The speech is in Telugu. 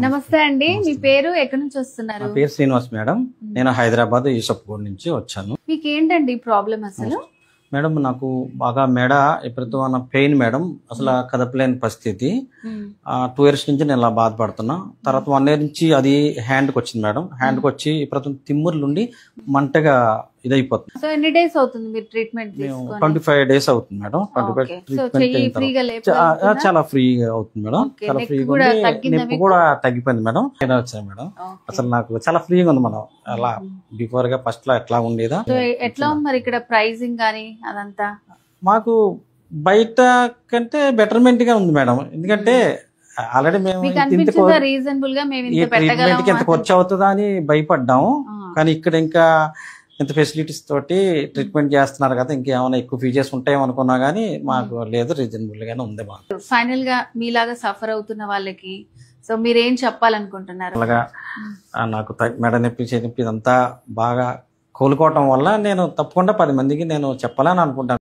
నమస్తే అండి, మీ పేరు ఎక్కడి నుంచి వస్తున్నారు? నా పేరు శ్రీనివాస్ మేడం. నేను హైదరాబాద్ యూసఫ్గూడ నుంచి వచ్చాను. మీకు ఏంటండి ప్రాబ్లం అసలు? మేడం నాకు బాగా మెడ విపరీతమైన పెయిన్ మేడం, అసలు కదపలేని పరిస్థితి. 2 years నుంచి నేను ఇలా బాధపడుతున్నా. తర్వాత 1 year నుంచి అది హ్యాండ్కి వచ్చింది మేడం. హ్యాండ్కి వచ్చి విపరీతం తిమ్మురులు ఉండి మంటగా ఇదైపోతుంది. సో ఎన్ని డేస్ అవుతుంది మీరు ట్రీట్మెంట్ తీసుకొని? 25 days అవుతుంది మేడం. 25 ట్రీట్మెంట్ చాలా ఫ్రీగా అవుతుంది మేడం. చాలా ఫ్రీగా ఉంది. నొప్పి కూడా తగ్గిపోయింది మేడం. వచ్చాయి మేడం. అసలు నాకు చాలా ఫ్రీగా ఉంది మేడం. అలా బిఫోర్ గా ఫస్ట్ లో ఎట్లా ఉండేదా. ఎట్లా ఉంది మరి ఇక్కడ ప్రైసింగ్ గానీ అదంతా? మాకు బయట కంటే బెటర్మెంట్ గా ఉంది మేడం. ఎందుకంటే ఆల్రెడీ మేము రీజనబుల్ గా ట్రీట్మెంట్ కి ఎంత ఖర్చు అవుతుందా అని భయపడ్డాము. కానీ ఇక్కడ ఇంకా ఇంత ఫెసిలిటీస్ తోటి ట్రీట్మెంట్ చేస్తున్నారు కదా, ఇంకేమైనా ఎక్కువ ఫీచర్స్ ఉంటాయేమో అనుకున్నా గానీ మాకు లేదు, రీజనబుల్ గానే ఉంది. మాకు ఫైనల్ గా మీలాగా సఫర్ అవుతున్న వాళ్ళకి సో మీరేం చెప్పాలనుకుంటున్నారు? అలాగా నాకు మెడ నొప్పి చేతి ఇదంతా బాగా కోలుకోవటం వల్ల నేను తప్పకుండా 10 మందికి నేను చెప్పాలని అనుకుంటాను.